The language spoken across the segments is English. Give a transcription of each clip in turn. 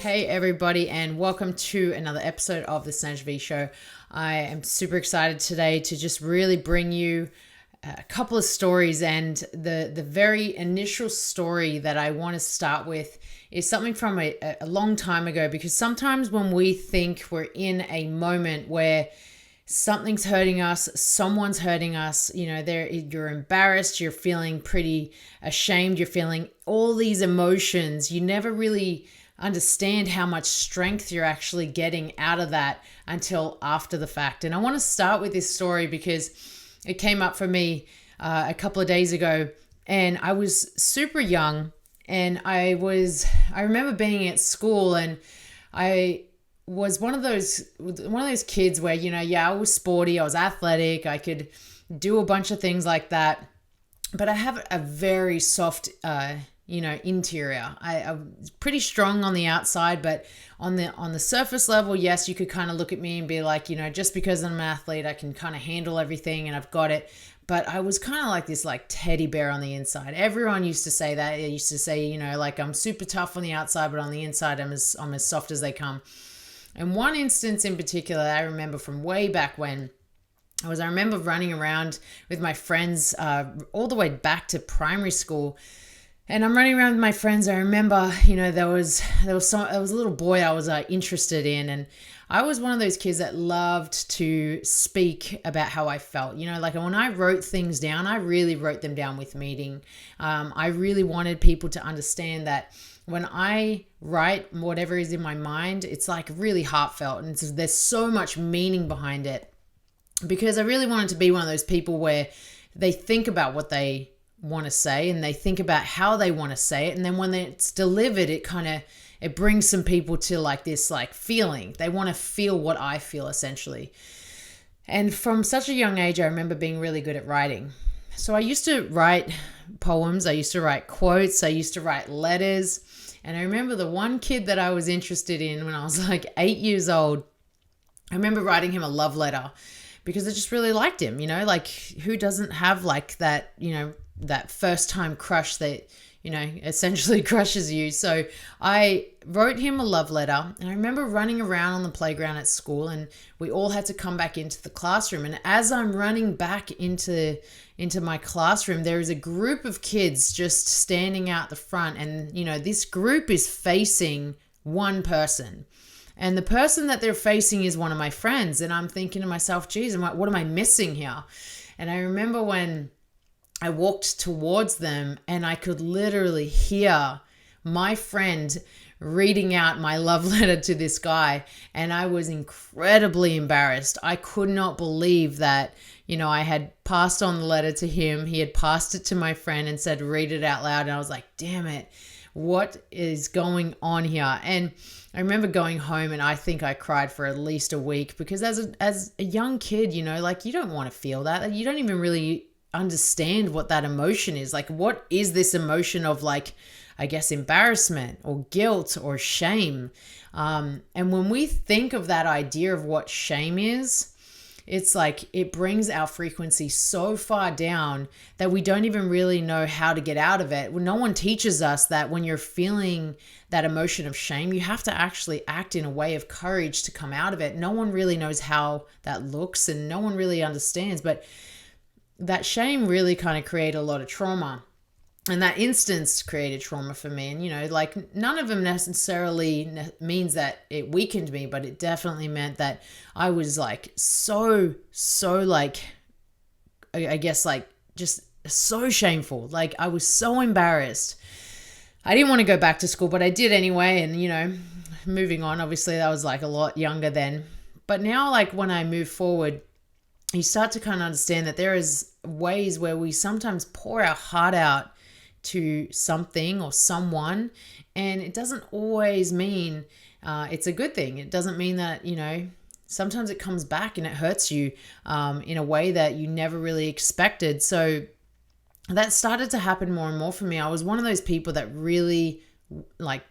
Hey everybody, and welcome to another episode of the Snaj V Show. I am super excited today to just really bring you a couple of stories, and the very initial story that I want to start with is something from a long time ago, because sometimes when we think we're in a moment where something's hurting us, someone's hurting us, you're embarrassed, you're feeling pretty ashamed, you're feeling all these emotions, you never really understand how much strength you're actually getting out of that until after the fact. And I want to start with this story because it came up for me a couple of days ago, and I was super young, and I remember being at school, and I was one of those kids where, I was sporty, I was athletic, I could do a bunch of things like that, but I have a very soft interior. I'm pretty strong on the outside, but on the surface level, yes, you could kind of look at me and be like, just because I'm an athlete, I can kind of handle everything and I've got it. But I was kind of like this teddy bear on the inside. Everyone used to say that. They used to say, I'm super tough on the outside, but on the inside, I'm as soft as they come. And one instance in particular that I remember from way back when I remember running around with my friends all the way back to primary school. And I'm running around with my friends. I remember, there was a little boy I was interested in, and I was one of those kids that loved to speak about how I felt. When I wrote things down, I really wrote them down with meaning. I really wanted people to understand that when I write whatever is in my mind, it's really heartfelt, and there's so much meaning behind it, because I really wanted to be one of those people where they think about what they want to say and they think about how they want to say it, and then when it's delivered, it brings some people to this feeling. They want to feel what I feel, essentially. And from such a young age, I remember being really good at writing. So I used to write poems, I used to write quotes, I used to write letters. And I remember the one kid that I was interested in when I was 8 years old, I remember writing him a love letter because I just really liked him. Who doesn't have that, that first time crush that, essentially crushes you. So I wrote him a love letter, and I remember running around on the playground at school, and we all had to come back into the classroom. And as I'm running back into my classroom, there is a group of kids just standing out the front, and this group is facing one person. And the person that they're facing is one of my friends. And I'm thinking to myself, geez, what am I missing here? And I remember when I walked towards them, and I could literally hear my friend reading out my love letter to this guy. And I was incredibly embarrassed. I could not believe that, I had passed on the letter to him. He had passed it to my friend and said, read it out loud. And I was like, damn it, what is going on here? And I remember going home, and I think I cried for at least a week, because as a young kid, you don't want to feel that. You don't even really understand what that emotion is. What is this emotion of I guess embarrassment or guilt or shame? And when we think of that idea of what shame is, it's it brings our frequency so far down that we don't even really know how to get out of it. No one teaches us that when you're feeling that emotion of shame, you have to actually act in a way of courage to come out of it. No one really knows how that looks, and no one really understands, but that shame really kind of created a lot of trauma. And that instance created trauma for me. And, none of them necessarily means that it weakened me, but it definitely meant that I was so I guess just so shameful. I was so embarrassed. I didn't want to go back to school, but I did anyway. And, moving on, obviously that was a lot younger then. But now, when I move forward, you start to kind of understand that there is ways where we sometimes pour our heart out to something or someone, and it doesn't always mean it's a good thing. It doesn't mean that, sometimes it comes back and it hurts you in a way that you never really expected. So that started to happen more and more for me. I was one of those people that really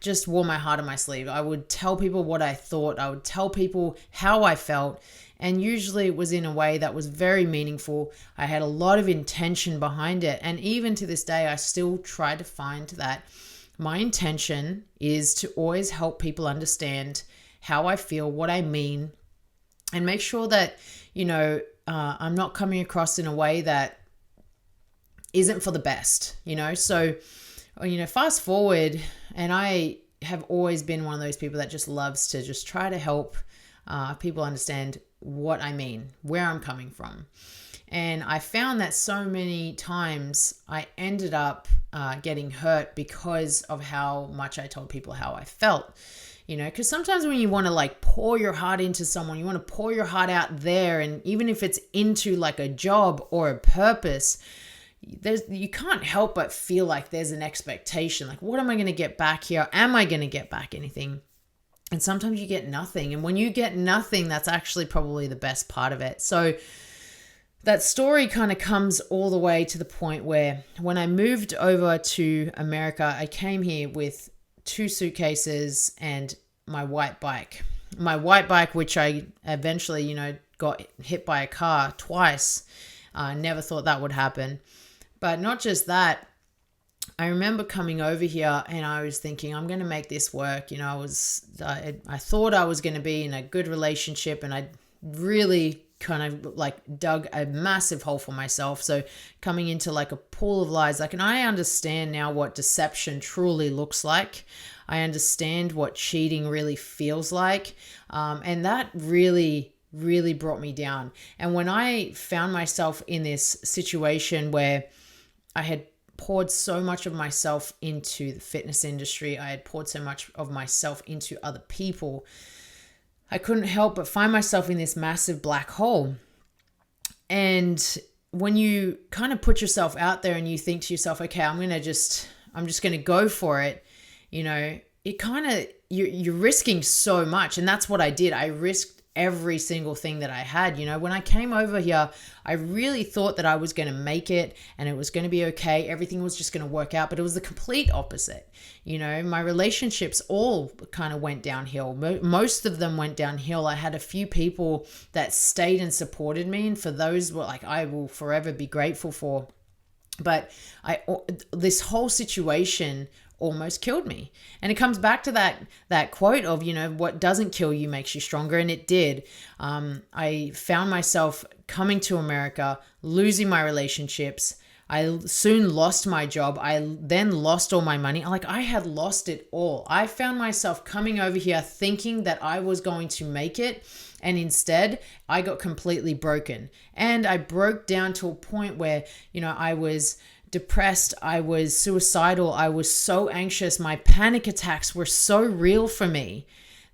just wore my heart on my sleeve. I would tell people what I thought. I would tell people how I felt. And usually it was in a way that was very meaningful. I had a lot of intention behind it. And even to this day, I still try to find that My intention is to always help people understand how I feel, what I mean, and make sure that, I'm not coming across in a way that isn't for the best, So, fast forward, and I have always been one of those people that just loves to just try to help people understand what I mean, where I'm coming from. And I found that so many times I ended up getting hurt because of how much I told people how I felt. Because sometimes when you want to like pour your heart into someone, you want to pour your heart out there. And even if it's into like a job or a purpose, you can't help but feel like there's an expectation. Like, what am I going to get back here? Am I going to get back anything? And sometimes you get nothing. And when you get nothing, that's actually probably the best part of it. So that story kind of comes all the way to the point where when I moved over to America, I came here with 2 suitcases and my white bike. My white bike, which I eventually, got hit by a car twice. Never thought that would happen. But not just that, I remember coming over here and I was thinking, I'm going to make this work. I thought I was going to be in a good relationship, and I really kind of like dug a massive hole for myself. So coming into like a pool of lies, and I understand now what deception truly looks like. I understand what cheating really feels like. And that really brought me down. And when I found myself in this situation where I had poured so much of myself into the fitness industry, I had poured so much of myself into other people, I couldn't help but find myself in this massive black hole. And when you kind of put yourself out there and you think to yourself, okay, I'm just going to go for it, it kind of, you're risking so much. And that's what I did. I risked every single thing that I had. When I came over here, I really thought that I was going to make it and it was going to be okay. Everything was just going to work out, but it was the complete opposite. My relationships all kind of went downhill. Most of them went downhill. I had a few people that stayed and supported me, and for those, I will forever be grateful for. But this whole situation almost killed me. And it comes back to that quote of, what doesn't kill you makes you stronger. And it did. I found myself coming to America, losing my relationships. I soon lost my job. I then lost all my money. I had lost it all. I found myself coming over here thinking that I was going to make it. And instead, I got completely broken. And I broke down to a point where, I was depressed, I was suicidal, I was so anxious. My panic attacks were so real for me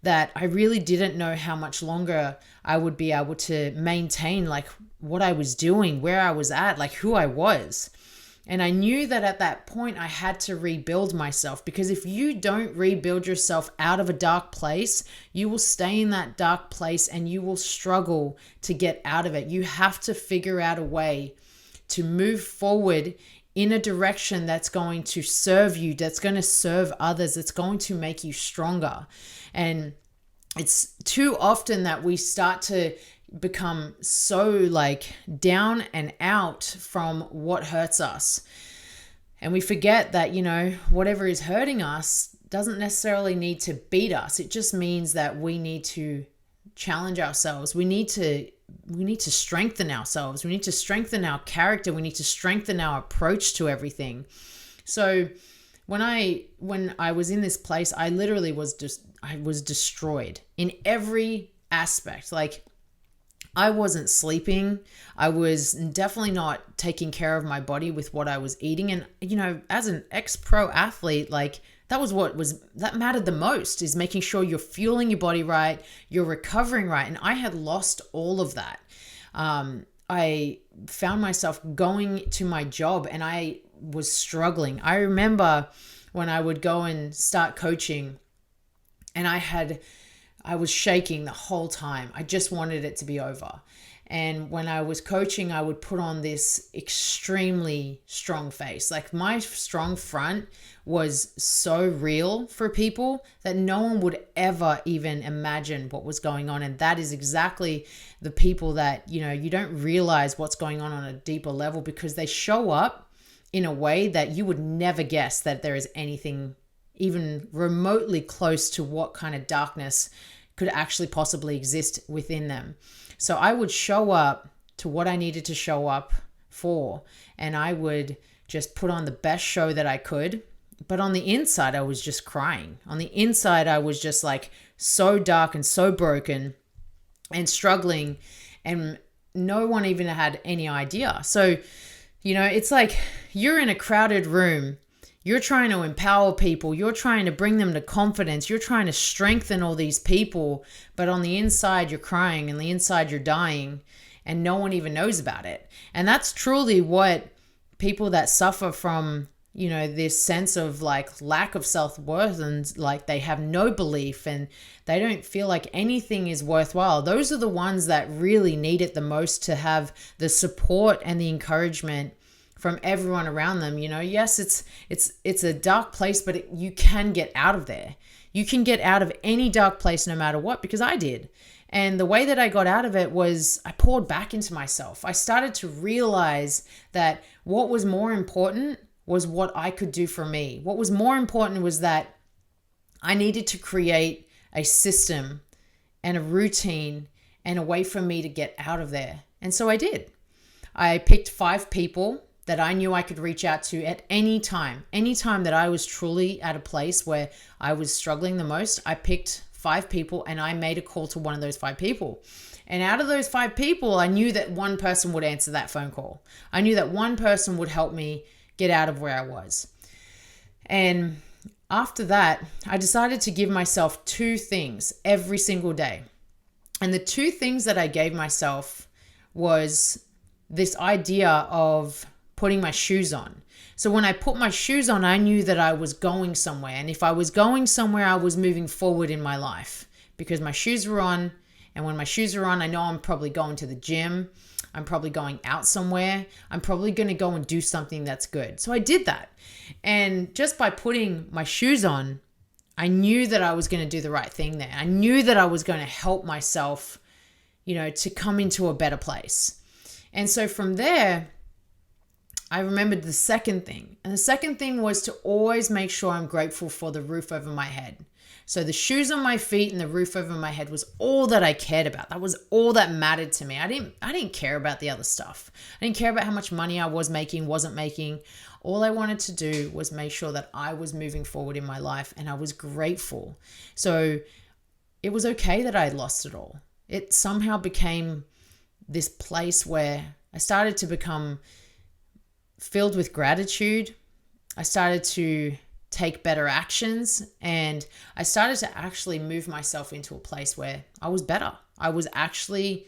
that I really didn't know how much longer I would be able to maintain what I was doing, where I was at, who I was. And I knew that at that point I had to rebuild myself, because if you don't rebuild yourself out of a dark place, you will stay in that dark place and you will struggle to get out of it. You have to figure out a way to move forward in a direction that's going to serve you, that's going to serve others, that's going to make you stronger. And it's too often that we start to become so down and out from what hurts us. And we forget that, whatever is hurting us doesn't necessarily need to beat us. It just means that we need to challenge ourselves. We need to strengthen ourselves. We need to strengthen our character. We need to strengthen our approach to everything. So when I was in this place, I literally was destroyed in every aspect. I wasn't sleeping. I was definitely not taking care of my body with what I was eating. And, as an ex-pro athlete, that mattered the most, is making sure you're fueling your body right, you're recovering right. And I had lost all of that. I found myself going to my job and I was struggling. I remember when I would go and start coaching and I was shaking the whole time. I just wanted it to be over. And when I was coaching, I would put on this extremely strong face. My strong front was so real for people that no one would ever even imagine what was going on. And that is exactly the people that, you don't realize what's going on a deeper level, because they show up in a way that you would never guess that there is anything even remotely close to what kind of darkness could actually possibly exist within them. So I would show up to what I needed to show up for, and I would just put on the best show that I could. But on the inside, I was just crying. On the inside, I was just like so dark and so broken and struggling, and no one even had any idea. So, it's like you're in a crowded room. You're trying to empower people. You're trying to bring them to confidence. You're trying to strengthen all these people. But on the inside, you're crying, and the inside, you're dying, and no one even knows about it. And that's truly what people that suffer from, this sense of like lack of self-worth, and like they have no belief and they don't feel like anything is worthwhile. Those are the ones that really need it the most, to have the support and the encouragement from everyone around them. Yes, it's a dark place, but you can get out of there. You can get out of any dark place no matter what, because I did. And the way that I got out of it was I poured back into myself. I started to realize that what was more important was what I could do for me. What was more important was that I needed to create a system and a routine and a way for me to get out of there. And so I did. I picked 5 people that I knew I could reach out to at any time that I was truly at a place where I was struggling the most. I picked 5 people and I made a call to one of those 5 people. And out of those 5 people, I knew that one person would answer that phone call. I knew that one person would help me get out of where I was. And after that, I decided to give myself 2 things every single day. And the 2 things that I gave myself was this idea of putting my shoes on. So when I put my shoes on, I knew that I was going somewhere. And if I was going somewhere, I was moving forward in my life because my shoes were on. And when my shoes are on, I know I'm probably going to the gym. I'm probably going out somewhere. I'm probably going to go and do something that's good. So I did that. And just by putting my shoes on, I knew that I was going to do the right thing there. I knew that I was going to help myself, to come into a better place. And so from there, I remembered the second thing. And the second thing was to always make sure I'm grateful for the roof over my head. So the shoes on my feet and the roof over my head was all that I cared about. That was all that mattered to me. I didn't care about the other stuff. I didn't care about how much money I was making, wasn't making. All I wanted to do was make sure that I was moving forward in my life, and I was grateful. So it was okay that I had lost it all. It somehow became this place where I started to become filled with gratitude. I started to take better actions, and I started to actually move myself into a place where I was better. I was actually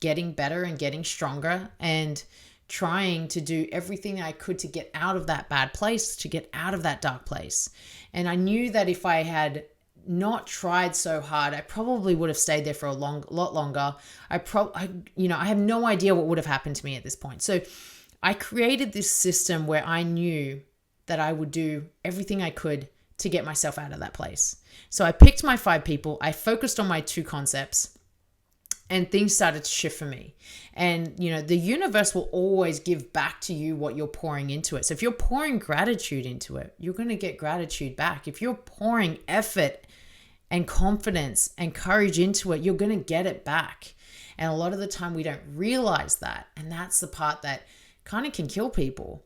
getting better and getting stronger and trying to do everything I could to get out of that bad place, to get out of that dark place. And I knew that if I had not tried so hard, I probably would have stayed there for a lot longer. I have no idea what would have happened to me at this point. So I created this system where I knew that I would do everything I could to get myself out of that place. So I picked my 5 people, I focused on my 2 concepts, and things started to shift for me. And, the universe will always give back to you what you're pouring into it. So if you're pouring gratitude into it, you're going to get gratitude back. If you're pouring effort and confidence and courage into it, you're going to get it back. And a lot of the time we don't realize that. And that's the part that kind of can kill people.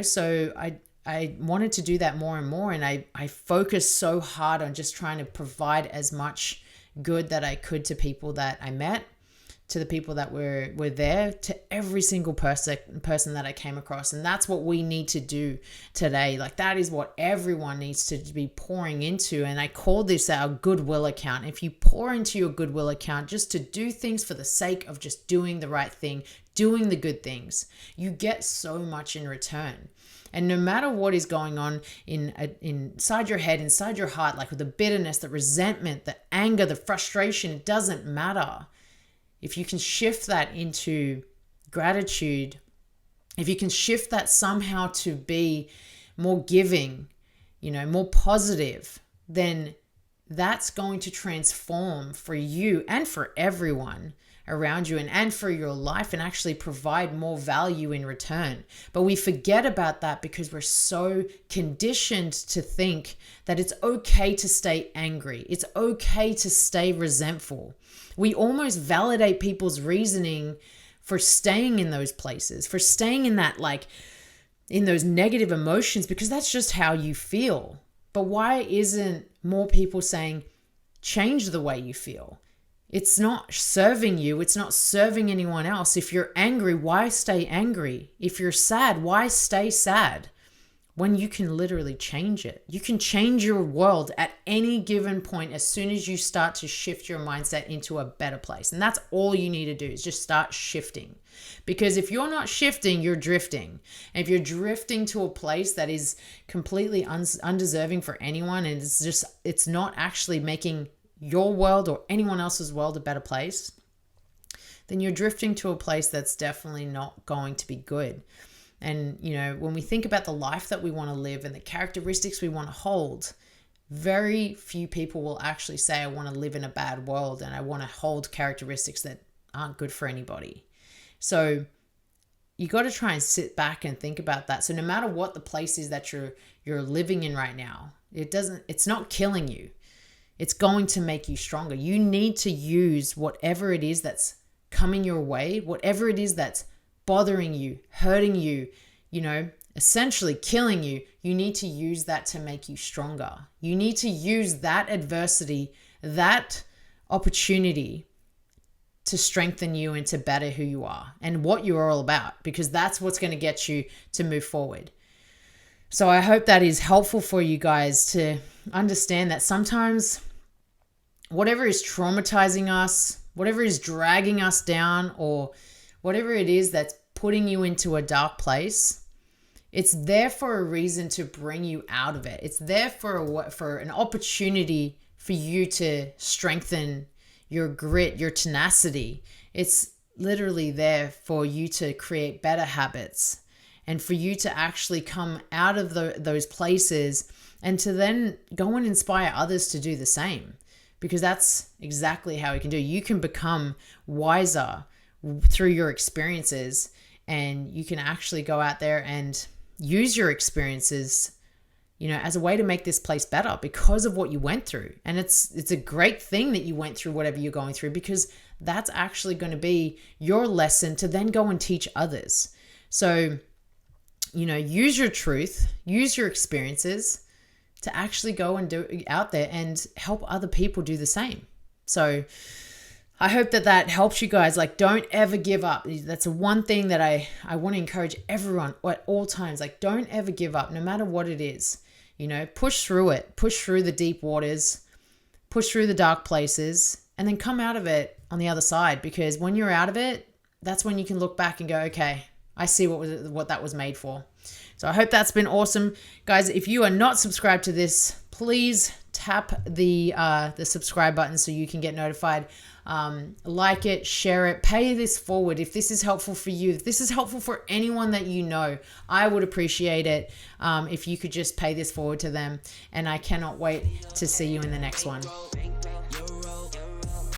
So I wanted to do that more and more. And I focused so hard on just trying to provide as much good that I could to people that I met, to the people that were there, to every single person that I came across. And that's what we need to do today. Like that is what everyone needs to be pouring into. And I call this our goodwill account. If you pour into your goodwill account just to do things for the sake of just doing the right thing, doing the good things, you get so much in return. And no matter what is going on inside your head, inside your heart, like with the bitterness, the resentment, the anger, the frustration, it doesn't matter. If you can shift that into gratitude, if you can shift that somehow to be more giving, more positive, then that's going to transform for you and for everyone around you and for your life, and actually provide more value in return. But we forget about that because we're so conditioned to think that it's okay to stay angry. It's okay to stay resentful. We almost validate people's reasoning for staying in those places, for staying in that, like, in those negative emotions, because that's just how you feel. But why isn't more people saying, change the way you feel? It's not serving you. It's not serving anyone else. If you're angry, why stay angry? If you're sad, why stay sad? When you can literally change it. You can change your world at any given point as soon as you start to shift your mindset into a better place. And that's all you need to do, is just start shifting. Because if you're not shifting, you're drifting. And if you're drifting to a place that is completely undeserving for anyone, and it's not actually making your world or anyone else's world a better place, then you're drifting to a place that's definitely not going to be good. And, you know, when we think about the life that we want to live and the characteristics we want to hold, very few people will actually say, I want to live in a bad world and I want to hold characteristics that aren't good for anybody. So you got to try and sit back and think about that. So no matter what the place is that you're living in right now, it's not killing you. It's going to make you stronger. You need to use whatever it is that's coming your way, whatever it is that's bothering you, hurting you, you know, essentially killing you. You need to use that to make you stronger. You need to use that adversity, that opportunity to strengthen you and to better who you are and what you're all about, because that's what's going to get you to move forward. So I hope that is helpful for you guys to understand that sometimes whatever is traumatizing us, whatever is dragging us down, or whatever it is that's putting you into a dark place, it's there for a reason to bring you out of it. It's there for an opportunity for you to strengthen your grit, your tenacity. It's literally there for you to create better habits and for you to actually come out of those places and to then go and inspire others to do the same. Because that's exactly how you can do it. You can become wiser through your experiences, and you can actually go out there and use your experiences, you know, as a way to make this place better because of what you went through. And it's a great thing that you went through whatever you're going through, because that's actually going to be your lesson to then go and teach others. So, you know, use your truth, use your experiences to actually go and do out there and help other people do the same. So I hope that helps you guys. Like, don't ever give up. That's the one thing that I want to encourage everyone at all times. Like, don't ever give up, no matter what it is. You know, push through it, push through the deep waters, push through the dark places, and then come out of it on the other side. Because when you're out of it, that's when you can look back and go, okay, I see what that was made for. So I hope that's been awesome. Guys, if you are not subscribed to this, please tap the subscribe button so you can get notified. Like it, share it, pay this forward. If this is helpful for you, if this is helpful for anyone that you know, I would appreciate it if you could just pay this forward to them. And I cannot wait to see you in the next one.